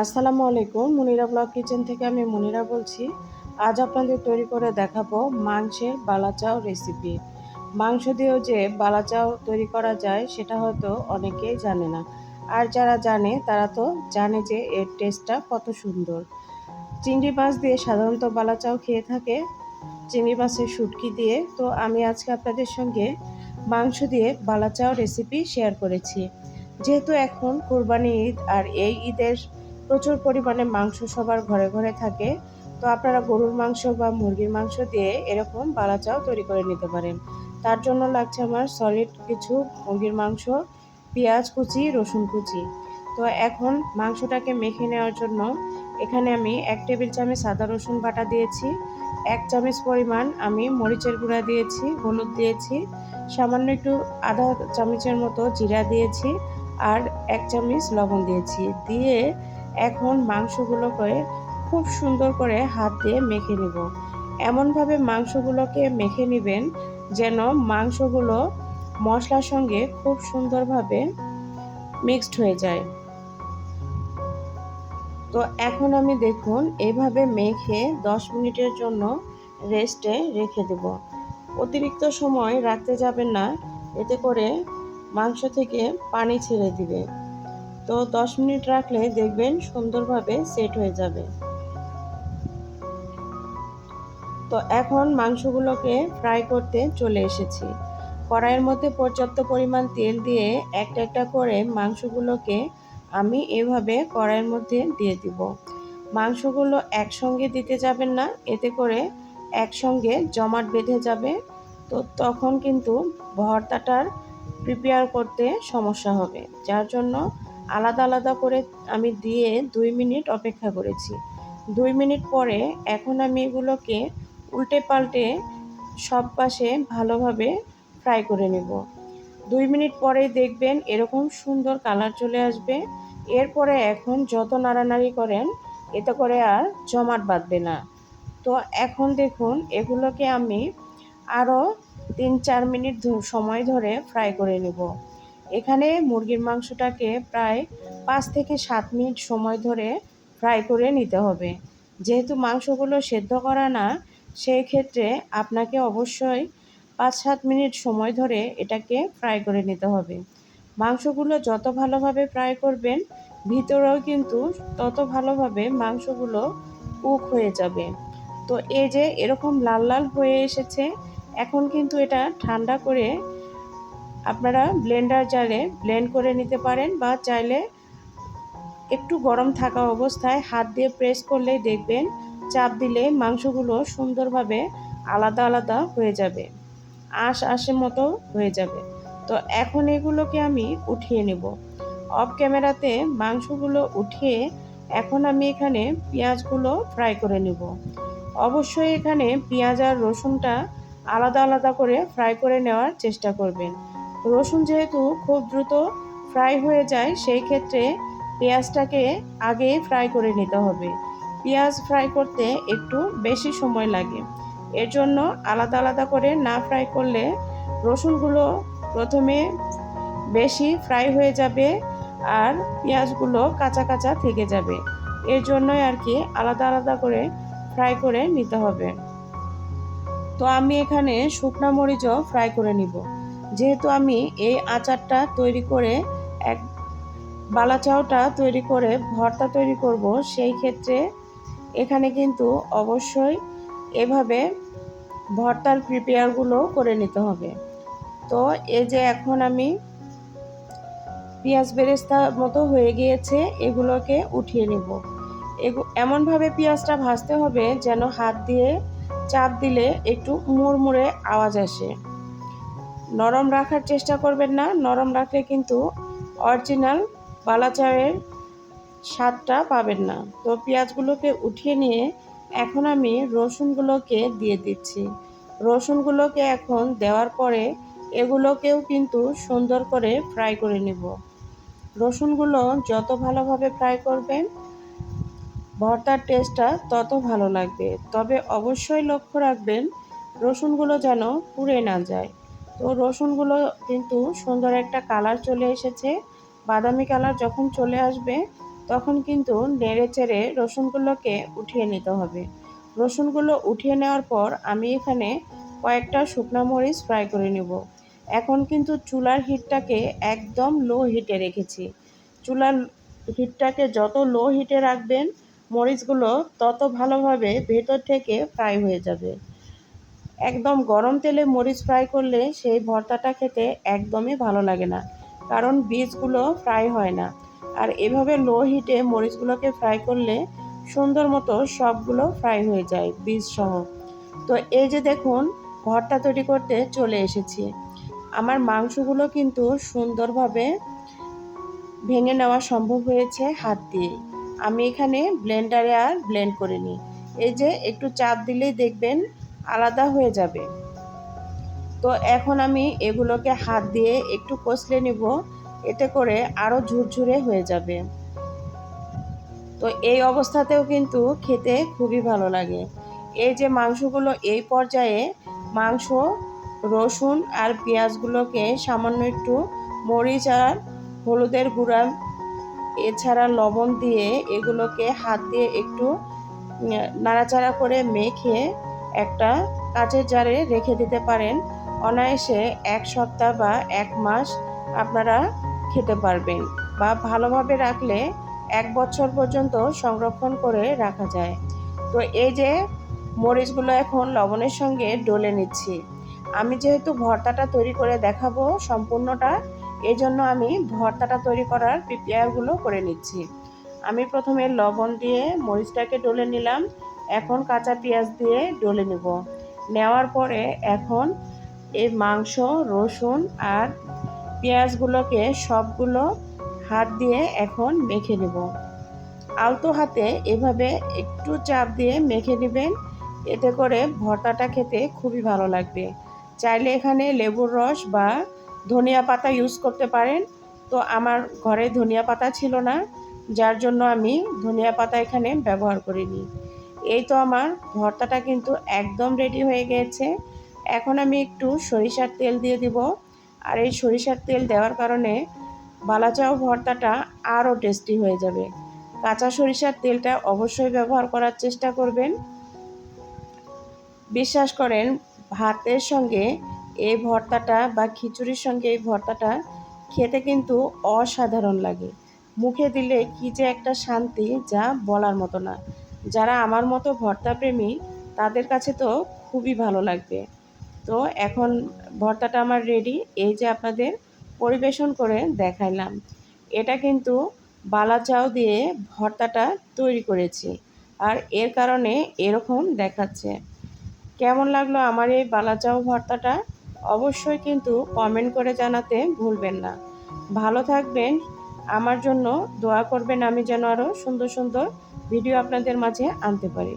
আসসালামু আলাইকুম। মুনিরা blog kitchen থেকে আমি মুনিরা বলছি। আজ আপনাদের তৈরি করে দেখাবো মাংসের বালাচাও রেসিপি। মাংস দিয়েও যে বালাচাও তৈরি করা যায় সেটা হয়তো অনেকেই জানে না। আর যারা জানে তারা তো জানে যে এর টেস্টটা কত সুন্দর। চিংড়ি মাছ দিয়ে সাধারণত বালাচাও খেয়ে থাকে, চিংড়ি মাছের শুটকি দিয়ে। তো আমি আজকে আপনাদের সঙ্গে মাংস দিয়ে বালাচাও রেসিপি শেয়ার করেছি। যেহেতু এখন কোরবানি ঈদ, আর এই ঈদের প্রচুর পরিমাণে মাংস সবার ঘরে ঘরে থাকে, তো আপনারা গরুর মাংস বা মুরগির মাংস দিয়ে এরকম বালাচাও তৈরি করে নিতে পারেন। তার জন্য লাগছে আমার সলিড কিছু মুরগির মাংস, পেঁয়াজ কুচি, রসুন কুচি। তো এখন মাংসটাকে মেখে নেওয়ার জন্য এখানে আমি 1 টেবিল চামচ আদা রসুন বাটা দিয়েছি, 1 চামচ পরিমাণ আমি মরিচের গুঁড়া দিয়েছি, হলুদ দিয়েছি, সামান্য একটু আধা চামচের মতো জিরা দিয়েছি, আর 1 চামচ লবণ দিয়েছি। দিয়ে এখন মাংসগুলোকে খুব সুন্দর করে হাত দিয়ে মেখে নেব। এমনভাবে মাংসগুলোকে মেখে নেবেন যেন মাংসগুলো মশলার সঙ্গে খুব সুন্দরভাবে মিক্সড হয়ে যায়। তো এখন আমি দেখুন এইভাবে মেখে 10 মিনিটের জন্য রেস্টে রেখে দেব। অতিরিক্ত সময় রাখতে যাবেন না, এতে করে মাংস থেকে পানি ছেড়ে দিবে। তো 10 মিনিট রাখলে দেখবেন সুন্দরভাবে সেট হয়ে যাবে। তো এখন মাংসগুলোকে ফ্রাই করতে চলে এসেছি। কড়াইয়ের মধ্যে পর্যাপ্ত পরিমাণ তেল দিয়ে একটা একটা করে মাংসগুলোকে আমি এভাবে কড়াইয়ের মধ্যে দিয়ে দিব। মাংসগুলো একসঙ্গে দিতে যাবেন না, এতে করে একসঙ্গে জমাট বেঁধে যাবে। তো তখন কিন্তু ভর্তাটার প্রিপেয়ার করতে সমস্যা হবে, যার জন্য আলাদা আলাদা করে আমি দিয়ে 2 মিনিট অপেক্ষা করেছি। 2 মিনিট পরে এখন আমি এগুলোকে উল্টে পাল্টে সব পাশে ভালোভাবে ফ্রাই করে নেব। 2 মিনিট পরেই দেখবেন এরকম সুন্দর কালার চলে আসবে। এরপরে এখন যত নাড়ানাড়ি করেন এতে করে আর জমাট বাঁধবে না। তো এখন দেখুন এগুলোকে আমি আরও 3-4 মিনিট সময় ধরে ফ্রাই করে নেব। এখানে মুরগির মাংসটাকে প্রায় 5 থেকে 7 মিনিট সময় ধরে ফ্রাই করে নিতে হবে। যেহেতু মাংসগুলো সেদ্ধ করা না, সেই ক্ষেত্রে আপনাকে অবশ্যই 5-7 মিনিট সময় ধরে এটাকে ফ্রাই করে নিতে হবে। মাংসগুলো যত ভালোভাবে ফ্রাই করবেন, ভিতরেও কিন্তু তত ভালোভাবে মাংসগুলো কুক হয়ে যাবে। তো এই যে এরকম লাল লাল হয়ে এসেছে, এখন কিন্তু এটা ঠান্ডা করে আপনারা ব্লেন্ডার জারে ব্লেন্ড করে নিতে পারেন, বা চাইলে একটু গরম থাকা অবস্থায় হাত দিয়ে প্রেস করলেই দেখবেন চাপ দিলে মাংসগুলো সুন্দরভাবে আলাদা আলাদা হয়ে যাবে, আঁশের মতো হয়ে যাবে। তো এখন এগুলোকে আমি উঠিয়ে নেব। অফ ক্যামেরাতে মাংসগুলো উঠিয়ে এখন আমি এখানে পেঁয়াজগুলো ফ্রাই করে নেব। অবশ্যই এখানে পেঁয়াজ আর রসুনটা আলাদা আলাদা করে ফ্রাই করে নেওয়ার চেষ্টা করবেন। রসুন যেহেতু খুব দ্রুত ফ্রাই হয়ে যায়, সেই ক্ষেত্রে পেঁয়াজটাকে আগে ফ্রাই করে নিতে হবে। পেঁয়াজ ফ্রাই করতে একটু বেশি সময় লাগে, এর জন্য আলাদা আলাদা করে না ফ্রাই করলে রসুনগুলো প্রথমে বেশি ফ্রাই হয়ে যাবে আর পেঁয়াজগুলো কাঁচা কাঁচা থেকে যাবে। এর জন্যই আর কি আলাদা আলাদা করে ফ্রাই করে নিতে হবে। তো আমি এখানে শুকনা মরিচও ফ্রাই করে নিব। যেহেতু আমি এই আচারটা তৈরি করে এক বালাচাওটা তৈরি করে ভর্তা তৈরি করব, সেই ক্ষেত্রে এখানে কিন্তু অবশ্যই এভাবে ভর্তার প্রিপেয়ারগুলো করে নিতে হবে। তো এই যে এখন আমি পেঁয়াজ বেরেস্তা মতো হয়ে গিয়েছে, এগুলোকে উঠিয়ে নেব। এমনভাবে পেঁয়াজটা ভাজতে হবে যেন হাত দিয়ে চাপ দিলে একটু মুড়মুড়ে আওয়াজ আসে। নরম রাখার চেষ্টা করবেন না, নরম রাখলে কিন্তু অরিজিনাল বালাচাওয়ের স্বাদটা পাবেন না। তো পেঁয়াজগুলোকে উঠিয়ে নিয়ে এখন আমি রসুনগুলোকে দিয়ে দিচ্ছি। রসুনগুলোকে এখন দেওয়ার পরে এগুলোকেও কিন্তু সুন্দর করে ফ্রাই করে নেব। রসুনগুলো যত ভালোভাবে ফ্রাই করবেন ভর্তার টেস্টটা তত ভালো লাগবে। তবে অবশ্যই লক্ষ্য রাখবেন রসুনগুলো যেন পুড়ে না যায়। তো রসুনগুলো কিন্তু সুন্দর একটা কালার চলে এসেছে। বাদামি কালার যখন চলে আসবে তখন কিন্তু নেড়ে চেড়ে রসুনগুলোকে উঠিয়ে নিতে হবে। রসুনগুলো উঠিয়ে নেওয়ার পর আমি এখানে কয়েকটা শুকনো মরিচ ফ্রাই করে নেব। এখন কিন্তু চুলার হিটটাকে একদম লো হিটে রেখেছি। চুলার হিটটাকে যত লো হিটে রাখবেন মরিচগুলো তত ভালোভাবে ভেতর থেকে ফ্রাই হয়ে যাবে। একদম গরম তেলে মরিচ ফ্রাই করলে সেই ভর্তাটা খেতে একদমই ভালো লাগে না, কারণ বীজগুলো ফ্রাই হয় না। আর এভাবে লো হিটে মরিচগুলোকে ফ্রাই করলে সুন্দর মতো সবগুলো ফ্রাই হয়ে যায় বীজ সহ। তো এই যে দেখুন, ভর্তা তৈরি করতে চলে এসেছি। আমার মাংসগুলো কিন্তু সুন্দরভাবে ভেঙে নেওয়া সম্ভব হয়েছে হাত দিয়ে। আমি এখানে ব্লেন্ডারে আর ব্লেন্ড করিনি। এই যে একটু চাপ দিলেই দেখবেন আলাদা হয়ে যাবে। তো এখন আমি এগুলোকে হাত দিয়ে একটু কষলে নিব, এতে করে আরও ঝুরঝুরে হয়ে যাবে। তো এই অবস্থাতেও কিন্তু খেতে খুবই ভালো লাগে। এই যে মাংসগুলো এই পর্যায়ে মাংস, রসুন আর পেঁয়াজগুলোকে সামান্য একটু মরিচ আর হলুদের গুঁড়া এছাড়া লবণ দিয়ে এগুলোকে হাত দিয়ে একটু নাড়াচাড়া করে মেখে একটা কাচের জারে রেখে দিতে পারেন। অনায়াসে 1 সপ্তাহ বা 1 মাস আপনারা খেতে পারবেন, বা ভালোভাবে রাখলে 1 বছর পর্যন্ত সংরক্ষণ করে রাখা যায়। তো এই যে মরিচগুলো এখন লবণের সঙ্গে ডলে নিচ্ছি। আমি যেহেতু ভর্তাটা তৈরি করে দেখাবো সম্পূর্ণটা, এই জন্য আমি ভর্তাটা তৈরি করার প্রিপেয়ারগুলো করে নিচ্ছি। আমি প্রথমে লবণ দিয়ে মরিচটাকে ডলে নিলাম, এখন কাঁচা পেঁয়াজ দিয়ে ডলে নেব। নেওয়ার পরে এখন এই মাংস, রসুন আর পেঁয়াজগুলোকে সবগুলো হাত দিয়ে এখন মেখে নেব। আলতো হাতে এভাবে একটু চাপ দিয়ে মেখে নেবেন, এতে করে ভর্তাটা খেতে খুবই ভালো লাগবে। চাইলে এখানে লেবুর রস বা ধনিয়া পাতা ইউজ করতে পারেন। তো আমার ঘরে ধনিয়া পাতা ছিল না, যার জন্য আমি ধনিয়া পাতা এখানে ব্যবহার করিনি। এই তো আমার ভর্তাটা কিন্তু একদম রেডি হয়ে গিয়েছে। এখন আমি একটু সরিষার তেল দিয়ে দিব। আর এই সরিষার তেল দেওয়ার কারণে বালাচাও ভর্তাটা আরও টেস্টি হয়ে যাবে। কাঁচা সরিষার তেলটা অবশ্যই ব্যবহার করার চেষ্টা করবেন। বিশ্বাস করেন, ভাতের সঙ্গে এই ভর্তাটা বা খিচুড়ির সঙ্গে এই ভর্তাটা খেতে কিন্তু অসাধারণ লাগে। মুখে দিলে কি যে একটা শান্তি, যা বলার মতো না। যারা আমার মতো ভর্তাপ্রেমী তাদের কাছে তো খুবই ভালো লাগবে। তো এখন ভর্তাটা আমার রেডি। এই যে আপনাদের পরিবেশন করে দেখাইলাম। এটা কিন্তু বালাচাও দিয়ে ভর্তাটা তৈরি করেছি, আর এর কারণে এরকম দেখাচ্ছে। কেমন লাগলো আমার এই বালাচাও ভর্তাটা অবশ্যই কিন্তু কমেন্ট করে জানাতে ভুলবেন না। ভালো থাকবেন, আমার জন্য দোয়া করবেন, আমি যেন আরও সুন্দর সুন্দর ভিডিও আপনাদের মাঝে আনতে পারি।